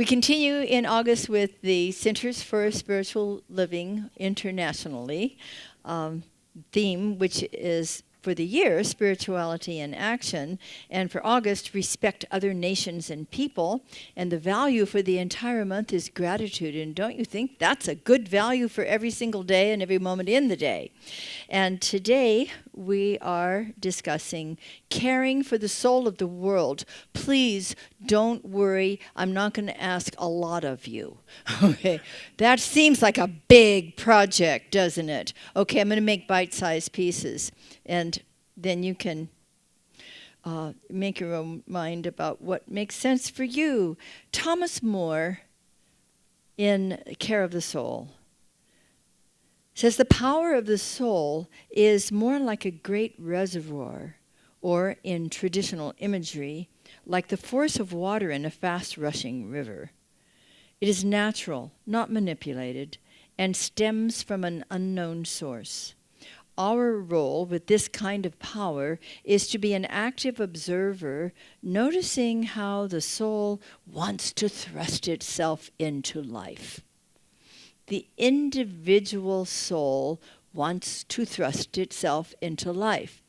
continue in August with the Centers for Spiritual Living internationally theme, which is for the year, Spirituality in Action, and for August, Respect Other Nations and People, and the value for the entire month is gratitude, and don't you think that's a good value for every single day and every moment in the day? And today, we are discussing caring for the soul of the world. Please don't worry, I'm not going to ask a lot of you. Okay, that seems like a big project, doesn't it? Okay, I'm going to make bite-sized pieces, and then you can make your own mind about what makes sense for you. Thomas More, in Care of the Soul, says the power of the soul is more like a great reservoir, or in traditional imagery, like the force of water in a fast-rushing river. It is natural, not manipulated, and stems from an unknown source. Our role with this kind of power is to be an active observer, noticing how the soul wants to thrust itself into life. The individual soul wants to thrust itself into life.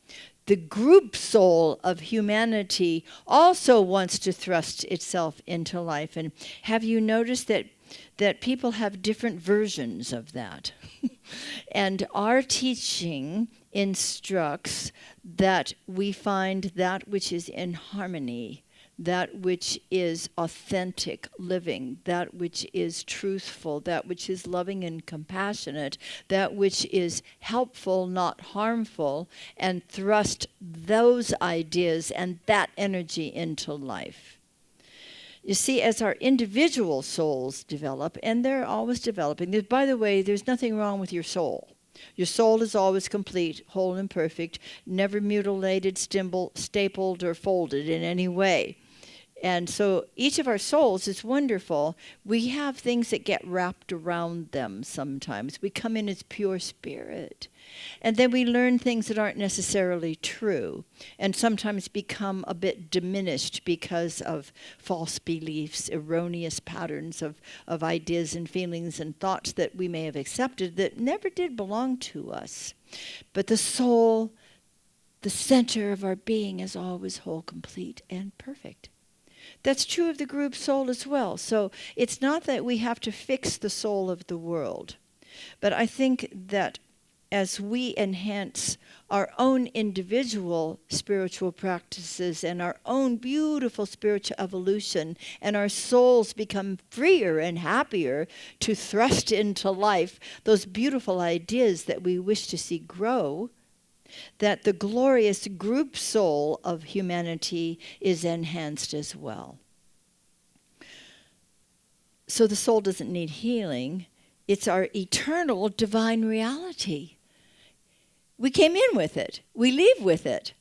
The group soul of humanity also wants to thrust itself into life. And have you noticed that people have different versions of that? And our teaching instructs that we find that which is in harmony, that which is authentic living, that which is truthful, that which is loving and compassionate, that which is helpful, not harmful, and thrust those ideas and that energy into life. You see, as our individual souls develop, and they're always developing, by the way, there's nothing wrong with your soul. Your soul is always complete, whole and perfect, never mutilated, stapled, or folded in any way. And so each of our souls is wonderful. We have things that get wrapped around them sometimes. We come in as pure spirit. And then we learn things that aren't necessarily true, and sometimes become a bit diminished because of false beliefs, erroneous patterns of ideas and feelings and thoughts that we may have accepted that never did belong to us. But the soul, the center of our being, is always whole, complete, and perfect. That's true of the group soul as well. So it's not that we have to fix the soul of the world. But I think that as we enhance our own individual spiritual practices and our own beautiful spiritual evolution, and our souls become freer and happier to thrust into life those beautiful ideas that we wish to see grow, that the glorious group soul of humanity is enhanced as well. So the soul doesn't need healing. It's our eternal divine reality. We came in with it. We leave with it.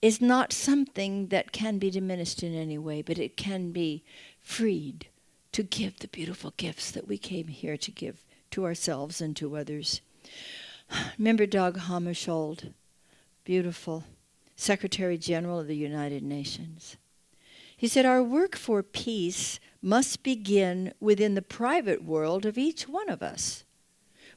It's not something that can be diminished in any way, but it can be freed to give the beautiful gifts that we came here to give to ourselves and to others. Remember Dag Hammarskjöld, beautiful Secretary General of the United Nations. He said, our work for peace must begin within the private world of each one of us.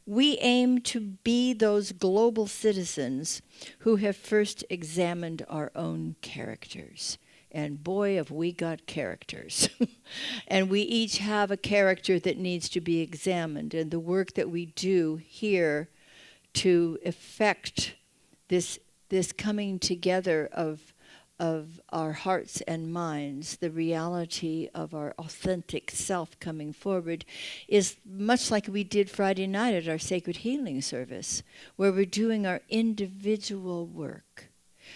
We aim to be those global citizens who have first examined our own characters. And boy, have we got characters. And we each have a character that needs to be examined. And the work that we do here to effect this coming together of our hearts and minds, the reality of our authentic self coming forward, is much like we did Friday night at our sacred healing service, where we're doing our individual work.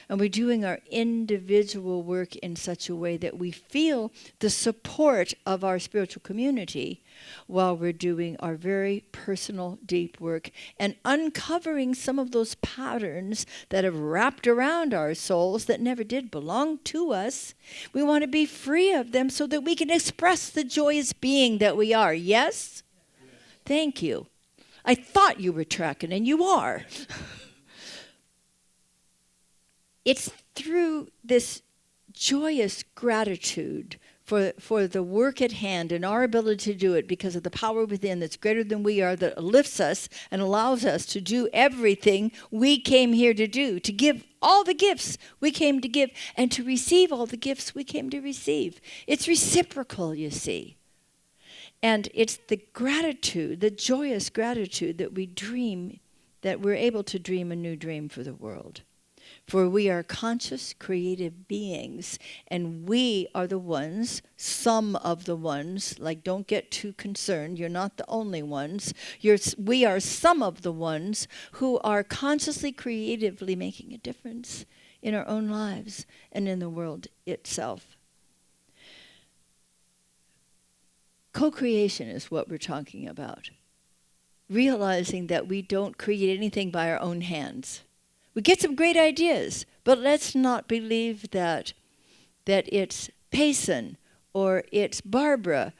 And we're doing our individual work in such a way that we feel the support of our spiritual community while we're doing our very personal, deep work and uncovering some of those patterns that have wrapped around our souls that never did belong to us. We want to be free of them so that we can express the joyous being that we are. Yes? Thank you. I thought you were tracking, and you are. It's through this joyous gratitude for the work at hand and our ability to do it because of the power within that's greater than we are, that lifts us and allows us to do everything we came here to do, to give all the gifts we came to give, and to receive all the gifts we came to receive. It's reciprocal, you see. And it's the gratitude, the joyous gratitude that we dream, that we're able to dream a new dream for the world. For we are conscious, creative beings, and we are the ones, some of the ones, like don't get too concerned, you're not the only ones. We are some of the ones who are consciously, creatively making a difference in our own lives and in the world itself. Co-creation is what we're talking about. Realizing that we don't create anything by our own hands. We get some great ideas, but let's not believe that it's Payson or it's Barbara,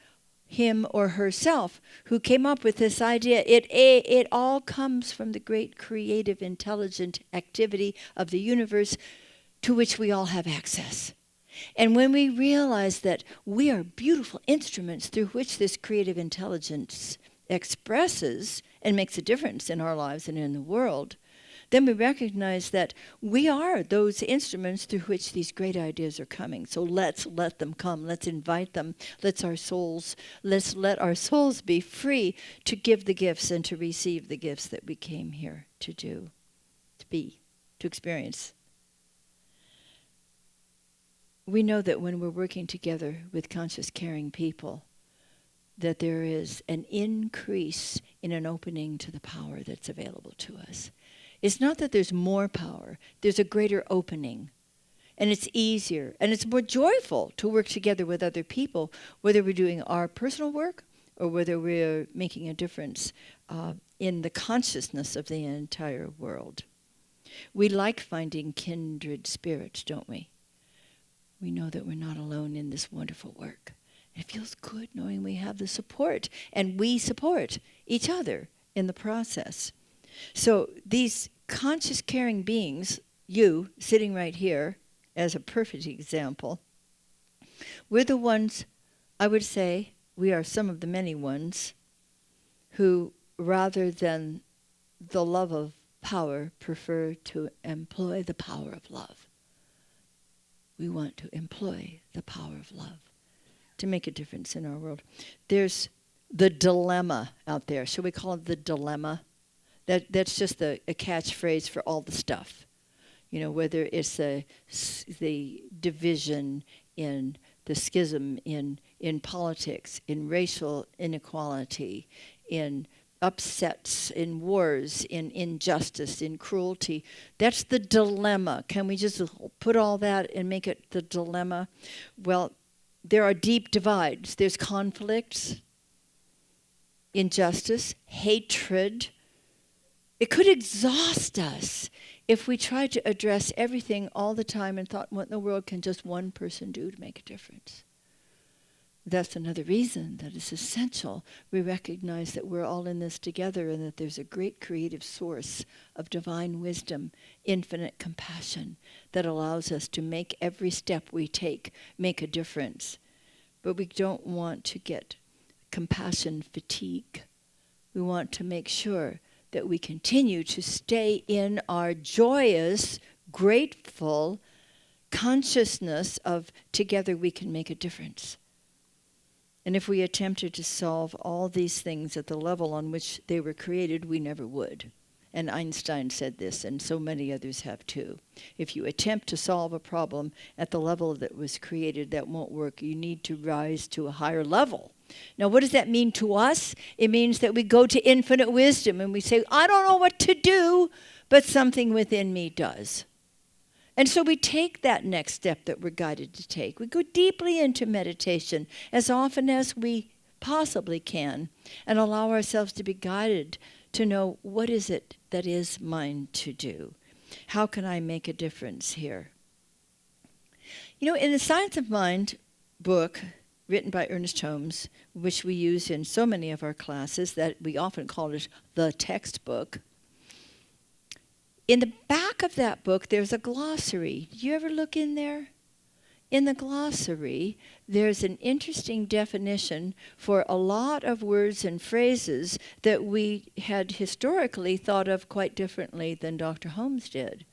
him or herself, who came up with this idea. It all comes from the great creative, intelligent activity of the universe to which we all have access. And when we realize that we are beautiful instruments through which this creative intelligence expresses and makes a difference in our lives and in the world, then we recognize that we are those instruments through which these great ideas are coming. So let's let them come. Let's invite them. Let's let our souls be free to give the gifts and to receive the gifts that we came here to do, to be, to experience. We know that when we're working together with conscious, caring people, that there is an increase in an opening to the power that's available to us. It's not that there's more power. There's a greater opening. And it's easier. And it's more joyful to work together with other people, whether we're doing our personal work or whether we're making a difference in the consciousness of the entire world. We like finding kindred spirits, don't we? We know that we're not alone in this wonderful work. It feels good knowing we have the support, and we support each other in the process. So these conscious, caring beings, you sitting right here as a perfect example, we're the ones, I would say, we are some of the many ones who, rather than the love of power, prefer to employ the power of love. We want to employ the power of love to make a difference in our world. There's the dilemma out there. Shall we call it the dilemma? That's just a catchphrase for all the stuff. You know, whether it's the division in the schism in politics, in racial inequality, in upsets, in wars, in injustice, in cruelty. That's the dilemma. Can we just put all that and make it the dilemma? Well, there are deep divides. There's conflicts, injustice, hatred. It could exhaust us if we tried to address everything all the time and thought, what in the world can just one person do to make a difference? That's another reason that it's essential we recognize that we're all in this together and that there's a great creative source of divine wisdom, infinite compassion that allows us to make every step we take make a difference. But we don't want to get compassion fatigue. We want to make sure that we continue to stay in our joyous, grateful consciousness of together we can make a difference. And if we attempted to solve all these things at the level on which they were created, we never would. And Einstein said this, and so many others have too. If you attempt to solve a problem at the level that was created, that won't work. You need to rise to a higher level. Now, what does that mean to us? It means that we go to infinite wisdom and we say, I don't know what to do, but something within me does. And so we take that next step that we're guided to take. We go deeply into meditation as often as we possibly can and allow ourselves to be guided to know what is it that is mine to do. How can I make a difference here? You know, in the Science of Mind book, written by Ernest Holmes, which we use in so many of our classes that we often call it the textbook, in the back of that book, there's a glossary. Do you ever look in there? in the glossary, there's an interesting definition for a lot of words and phrases that we had historically thought of quite differently than Dr. Holmes did.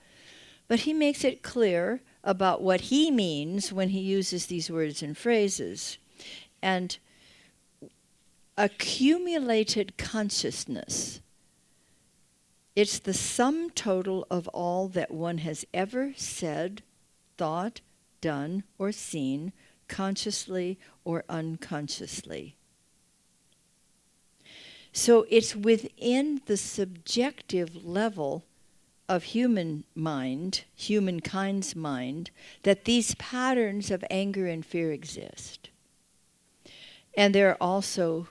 But he makes it clear about what he means when he uses these words and phrases. And accumulated consciousness, it's the sum total of all that one has ever said, thought, done, or seen, consciously or unconsciously. So it's within the subjective level of human mind, humankind's mind, that these patterns of anger and fear exist. And there are also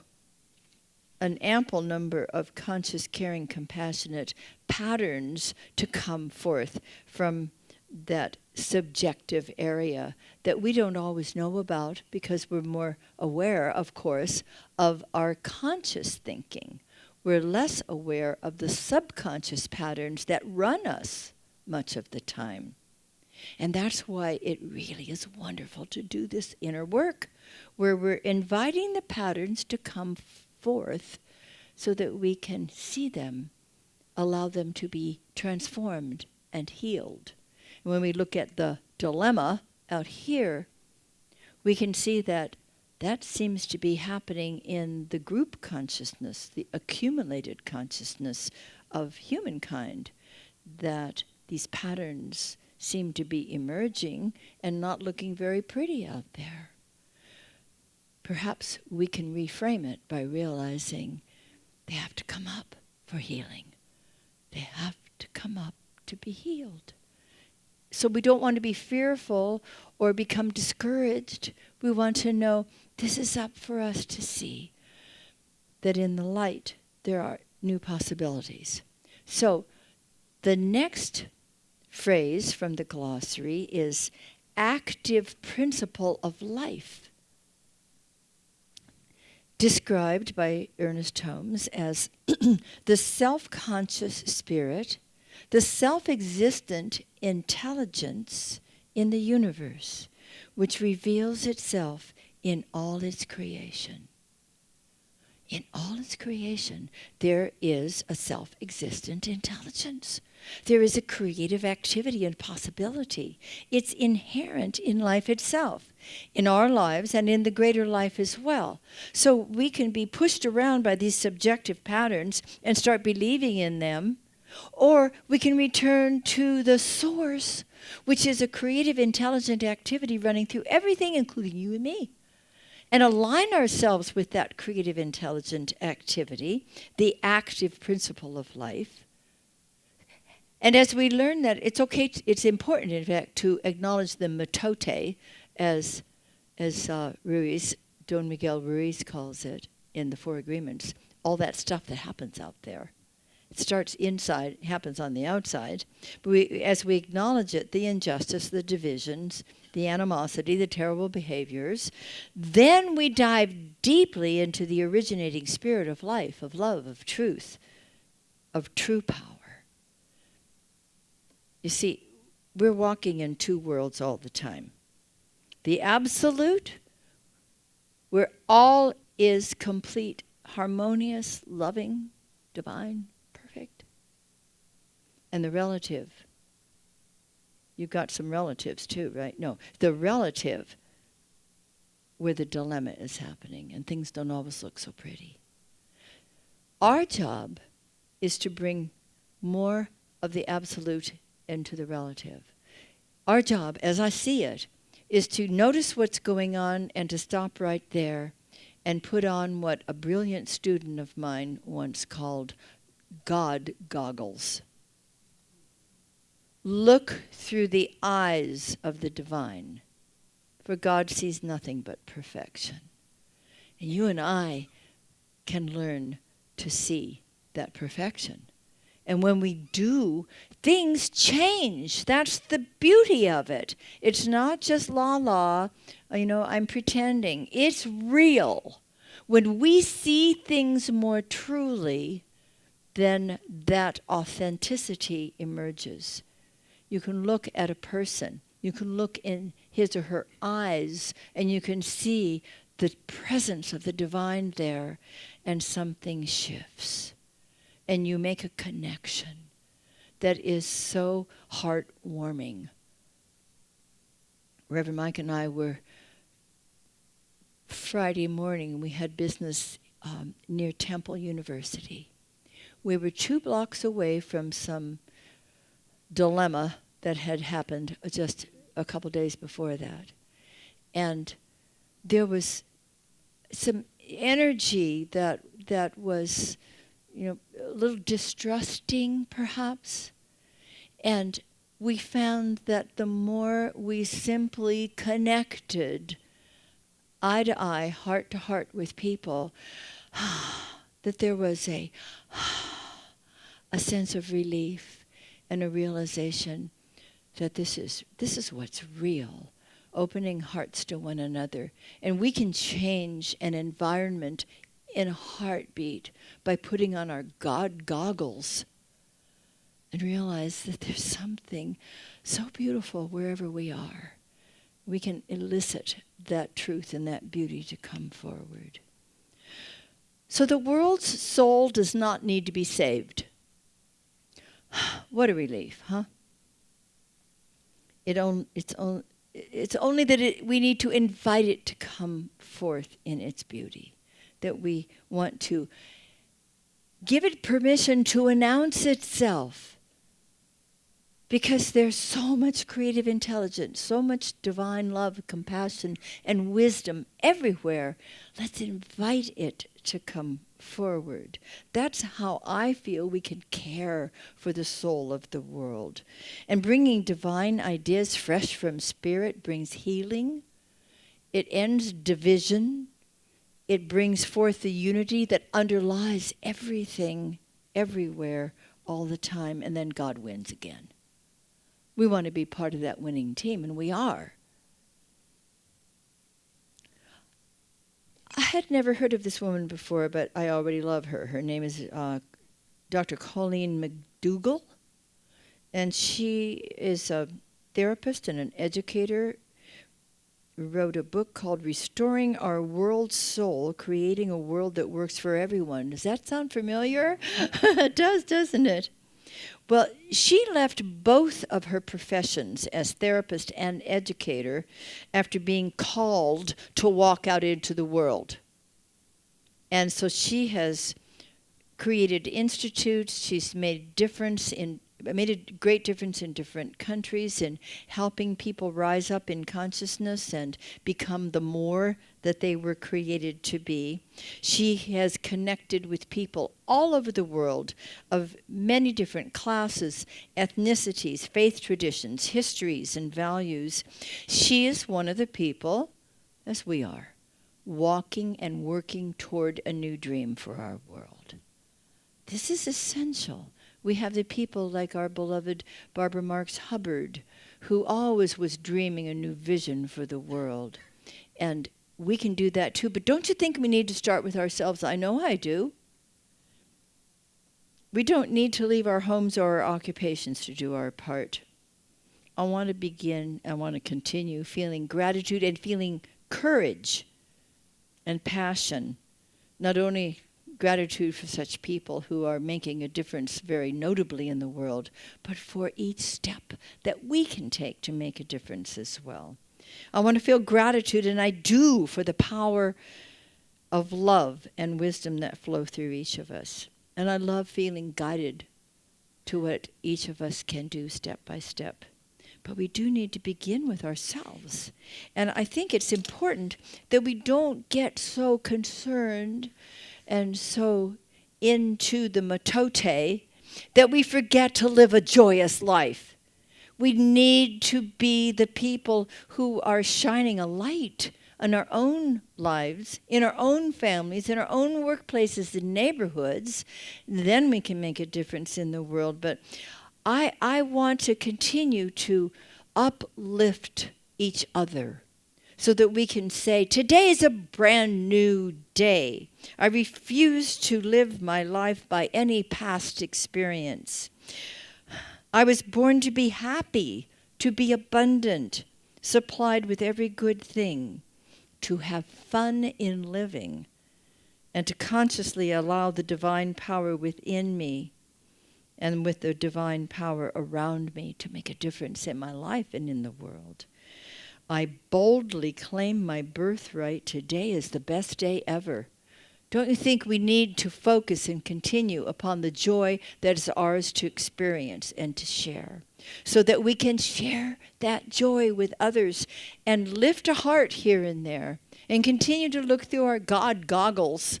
an ample number of conscious, caring, compassionate patterns to come forth from that subjective area that we don't always know about because we're more aware, of course, of our conscious thinking. We're less aware of the subconscious patterns that run us much of the time. And that's why it really is wonderful to do this inner work, where we're inviting the patterns to come forth so that we can see them, allow them to be transformed and healed. When we look at the dilemma out here, we can see that that seems to be happening in the group consciousness, the accumulated consciousness of humankind, that these patterns seem to be emerging and not looking very pretty out there. Perhaps we can reframe it by realizing they have to come up for healing. They have to come up to be healed. So we don't want to be fearful or become discouraged. We want to know this is up for us to see, that in the light there are new possibilities. So the next phrase from the glossary is active principle of life, described by Ernest Holmes as the self-conscious spirit, the self-existent intelligence in the universe, which reveals itself in all its creation. In all its creation, there is a self-existent intelligence. There is a creative activity and possibility. It's inherent in life itself, in our lives and in the greater life as well. So we can be pushed around by these subjective patterns and start believing in them, or we can return to the source, which is a creative, intelligent activity running through everything, including you and me, and align ourselves with that creative, intelligent activity, the active principle of life. And as we learn that, it's okay, it's important, in fact, to acknowledge the metote, as Ruiz, Don Miguel Ruiz calls it in the Four Agreements, all that stuff that happens out there. It starts inside, happens on the outside. But as we acknowledge it, the injustice, the divisions, the animosity, the terrible behaviors, then we dive deeply into the originating spirit of life, of love, of truth, of true power. You see, we're walking in two worlds all the time. The absolute, where all is complete, harmonious, loving, divine, perfect. And the relative. You've got some relatives too, right? No, the relative, where the dilemma is happening and things don't always look so pretty. Our job is to bring more of the absolute into the relative. Our job, as I see it, is to notice what's going on and to stop right there and put on what a brilliant student of mine once called God goggles. Look through the eyes of the divine, for God sees nothing but perfection. And you and I can learn to see that perfection. And when we do, things change. That's the beauty of it. It's not just la-la, I'm pretending. It's real. When we see things more truly, then that authenticity emerges. You can look at a person You can look in his or her eyes and you can see the presence of the divine there, and something shifts. And you make a connection that is so heartwarming. Reverend Mike and I were Friday morning, we had business near Temple University. We were 2 blocks away from some dilemma that had happened just a couple days before that. And there was some energy that was, a little distrusting perhaps. And we found that the more we simply connected eye to eye, heart to heart with people, that there was a sense of relief and a realization that this is what's real, opening hearts to one another. And we can change an environment in a heartbeat by putting on our God goggles and realize that there's something so beautiful wherever we are. We can elicit that truth and that beauty to come forward. So the world's soul does not need to be saved. What a relief, huh? It's only that we need to invite it to come forth in its beauty, that we want to give it permission to announce itself. Because there's so much creative intelligence, so much divine love, compassion, and wisdom everywhere. Let's invite it to come forward. That's how I feel we can care for the soul of the world. And bringing divine ideas fresh from spirit brings healing. It ends division. It brings forth the unity that underlies everything, everywhere, all the time, and then God wins again. We want to be part of that winning team, and we are. I had never heard of this woman before, but I already love her. Her name is Dr. Colleen McDougall, and she is a therapist and an educator who wrote a book called Restoring Our World Soul, Creating a World That Works for Everyone. Does that sound familiar? It does, doesn't it? Well, she left both of her professions as therapist and educator after being called to walk out into the world. And so she has created institutes. She's made a great difference in different countries in helping people rise up in consciousness and become the more that they were created to be. She has connected with people all over the world of many different classes, ethnicities, faith traditions, histories, and values. She is one of the people, as we are, walking and working toward a new dream for our world. This is essential. We have the people like our beloved Barbara Marx Hubbard, who always was dreaming a new vision for the world. And we can do that too. But don't you think we need to start with ourselves? I know I do. We don't need to leave our homes or our occupations to do our part. I want to continue feeling gratitude and feeling courage and passion, not only gratitude for such people who are making a difference very notably in the world, but for each step that we can take to make a difference as well. I want to feel gratitude, and I do, for the power of love and wisdom that flow through each of us. And I love feeling guided to what each of us can do step by step. But we do need to begin with ourselves. And I think it's important that we don't get so concerned and so into the matote that we forget to live a joyous life. We need to be the people who are shining a light in our own lives, in our own families, in our own workplaces and neighborhoods. Then we can make a difference in the world. But I want to continue to uplift each other so that we can say, today is a brand new day. I refuse to live my life by any past experience. I was born to be happy, to be abundant, supplied with every good thing, to have fun in living, and to consciously allow the divine power within me and with the divine power around me to make a difference in my life and in the world. I boldly claim my birthright. Today is the best day ever. Don't you think we need to focus and continue upon the joy that is ours to experience and to share, so that we can share that joy with others and lift a heart here and there and continue to look through our God goggles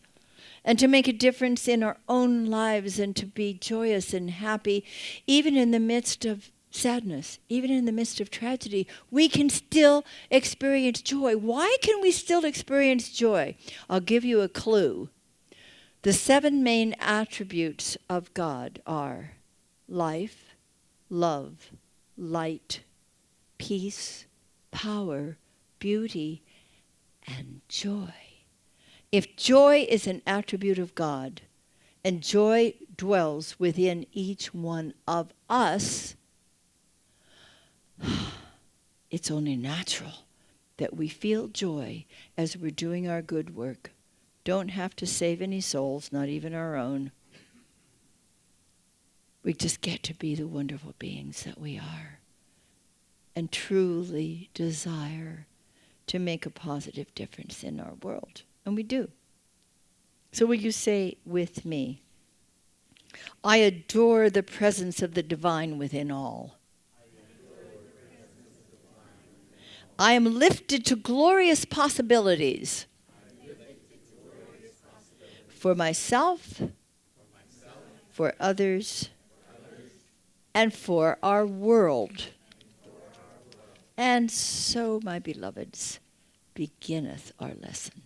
and to make a difference in our own lives and to be joyous and happy, even in the midst of sadness, even in the midst of tragedy. We can still experience joy. Why can we still experience joy? I'll give you a clue. The 7 main attributes of God are life, love, light, peace, power, beauty, and joy. If joy is an attribute of God, and joy dwells within each one of us, it's only natural that we feel joy as we're doing our good work. Don't have to save any souls, not even our own. We just get to be the wonderful beings that we are and truly desire to make a positive difference in our world. And we do. So will you say with me, I adore the presence of the divine within all. I am lifted to glorious possibilities for myself, for others, and for our world. And so, my beloveds, beginneth our lesson.